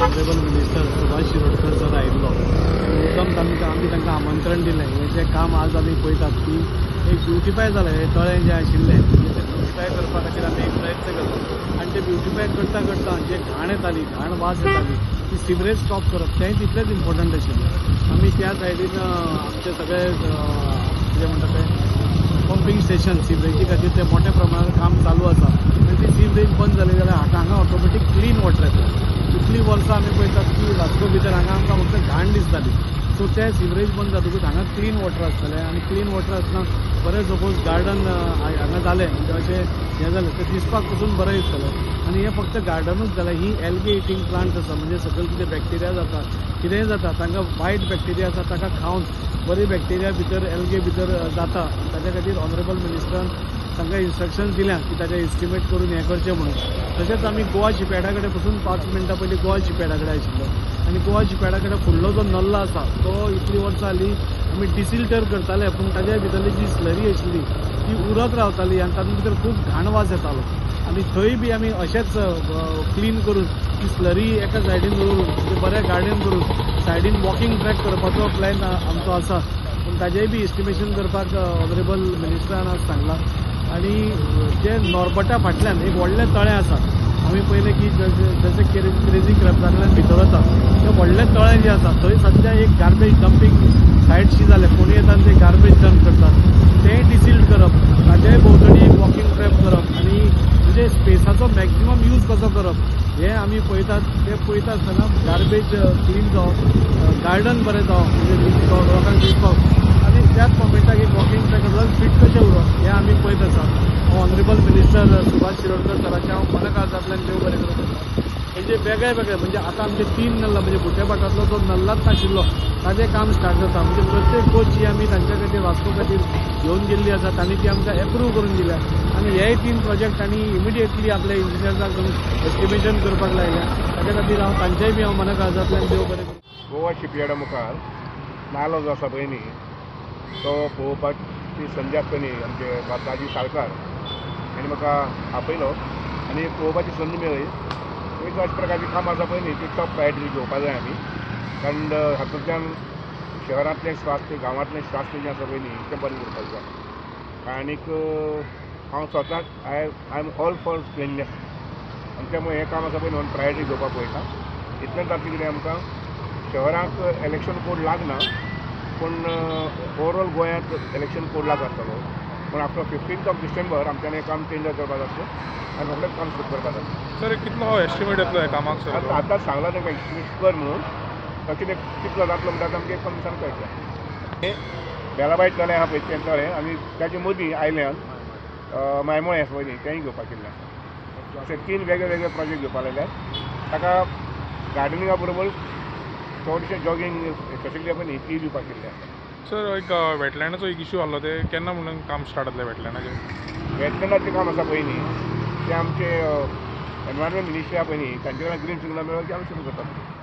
Honourable minister Subhash Shirodkar sir आयिल्लो मुद्दम आमी तांकां आमंत्रण दिलें. हें जें काम आज आमी पळयतात की एक ब्युटिफाय जालें. हें तळें जें आशिल्लें तें ब्युटिफाय करपा खातीर आमी एक प्रयत्न करता आनी तें ब्युटिफाय करता करता जे घाण येताली, घाण वास येताली ती सिवरेज स्टॉप करप तें तितलेंच इम्पॉर्टंट आशिल्लें. आमी त्या सायडीन आमचे सगळे कितें म्हणटा तें पंपिंग स्टेशन सिवरेजी खातीर ते मोठ्या प्रमाणात काम चालू आसा आनी ती सिवरेज बंद जाली जाल्यार हांगा ऑटोमॅटीक क्लीन वॉटर येता. इतली वर्सां आमी पळयतात की वास्को भितर हांगा आमकां फक्त घाण दिसताली. सो ते सिवरेज बंद जातकूच हांगा क्लीन वॉटर आसतलें आनी क्लीन वॉटर आसतना बरें सपोज गार्डन हांगा जालें म्हणजे अशें हें जालें तें दिसपाक पसून बरें दिसतलें. आनी हें फक्त गार्डनूच जालें, ही एल्गे इटींग प्लांट्स आसा म्हणजे सकयल कितें बॅक्टेरिया जाता कितेंय जाता तांकां वायट बॅक्टेरिया आसा ताका खावन बरी बॅक्टेरिया भितर एल्गे भितर जाता. ताच्या खातीर ऑनरेबल मिनिस्टरान तांकां इन्स्ट्रक्शन्स दिल्या की ताचें एस्टिमेट करून हें करचें म्हणून. तशेंच आमी गोवा शिपयार्डा कडेन पसून 5 मिनटां पयलीं गोवा शिपयार्डा कडेन आशिल्लो आनी गोवा शिपयार्डा कडेन फुडलो जो नल्ला आसा तो इतलीं वर्सां जालीं आमी डिसिल्टर करताले पूण ताच्या भितरली जी स्लरी आशिल्ली ती उरत रावताली आनी तातूंत भितर खूब घाण वास येतालो. आनी थंय बी आमी अशेंच क्लीन करून ती स्लरी एका सायडीन दवरून बरें गार्डन करून सायडीन वॉकिंग ट्रॅक करपाचो प्लॅन आमचो आसा. पूण ताजेंय बी एस्टिमेशन करपाक ऑनरेबल मिनिस्टरान आज सांगलां. आनी जे नॉर्बटा फाटल्यान एक व्हडलें तळें आसा. आमी पयलें की जशें क्रेजी क्रॅब्सांतल्यान भितर वता तें व्हडलें तळें जें आसा थंय सद्या एक गार्बेज डंपींग सायटशी जालें. कोणी येता आनी ते गार्बेज डंप करतात तें डिसिल्ड करप, ताजेय भोंवतणी एक वॉकिंग ट्रॅक करप आनी म्हणजे स्पेसाचो मॅक्झिमम यूज कसो करप हें आमी पळयतात. तें पळयता आसतना गार्बेज क्लीन जावप, गार्डन बरें जावप म्हणजे लोकांक दिसपाक आनी त्याच मोमेंटाक एक वॉकिंग ट्रॅक आसा फीट कशें उरप हें आमी पळयत आसा. ऑनरेबल मिनिस्टर सुभाष शिरोडकर सराचें हांव मनकाजांतल्यान देव बरें करूं करता. म्हणजे वेगळे म्हणजे आतां आमचे 3 नल्ला म्हणजे बुटेभाटांतलो जो नल्लाच नाशिल्लो ताजें काम स्टार्ट जाता. म्हणजे प्रत्येक गोष्ट जी आमी तांच्या खातीर वास्को खातीर घेवन गेल्ली आसा तांणी ती आमकां एप्रूव करून दिल्या आनी हेय 3 प्रोजेक्ट तांणी इमिडिएटली आपल्या इंजिनियर्साक एस्टिमेशन करपाक लायल्या. ताच्या खातीर हांव तांचेय बी हांव मनकाजांतल्यान देव बरें करूं. गोवा शिपयार्डा मुखार नालो जो आसा पळय न्ही तो पळोवपाची संदी आसतली. आमचे राजी साळकार हांणी म्हाका आपयलो आनी पळोवपाची संद मेळ्ळी. एक अशा प्रकारची काम आसा पळय न्ही ती टॉप प्रायोरिटी घेवपाक जाय आमी. कारण हातूंतल्यान शहरांतलें स्वास्थ्य गांवांतलें स्वास्थ्य जें आसा पळय न्ही तें बरें उरपाक जाय. आनीक हांव स्वताक I am all for cleanness आनी त्यामुळे हें काम आसा पळय न्ही प्रायोरिटी घेवपाक पळयता. इतलेंच जातलें कितें आमकां शहरांक इलेक्शन कोड लागना पूण ओवरऑल गोंयांत इलेक्शन कोड लागतलो. पूण आफ्टर 15th ऑफ डिसेंबर आमच्यान हें काम टेंडर करपाक जातलें आनी रोखडेंच काम सुरू करपाक जातलें. सर कितलो हो एस्टिमेट येतलो ह्या कामाक? सर आतां सांगला तांकां एस्टिमेट कर म्हणून कितें कितलो जातलो म्हणटा आमकां एक दिसान कळटलें. हें बेलाबायट तळें आहा पळय तें तळें आनी ताचे मदीं आयल्यान मायमोळें आसा पळय न्ही तेंय घेवपाक केल्लें आसा. अशे 3 वेगळे प्रोजेक्ट घेवपाक लायल्यात. ताका गार्डनिंगा बरोबर चडशें जॉगिंग फेसिलिटी आसा पळय न्ही ती दिवपाक केल्ली आसा. सर एक वेटलँडाचो एक इश्यू आसलो ते केन्ना म्हणून काम स्टार्ट जातलें वेटलँडाचें? वेटलँडाचें काम आसा पळय न्ही तें आमचे एनवायरमेंट मिनिस्ट्री आसा पळय न्ही तांचे कडल्यान ग्रीन सिग्नल मेळ्ळो की आमी सुरू करतात.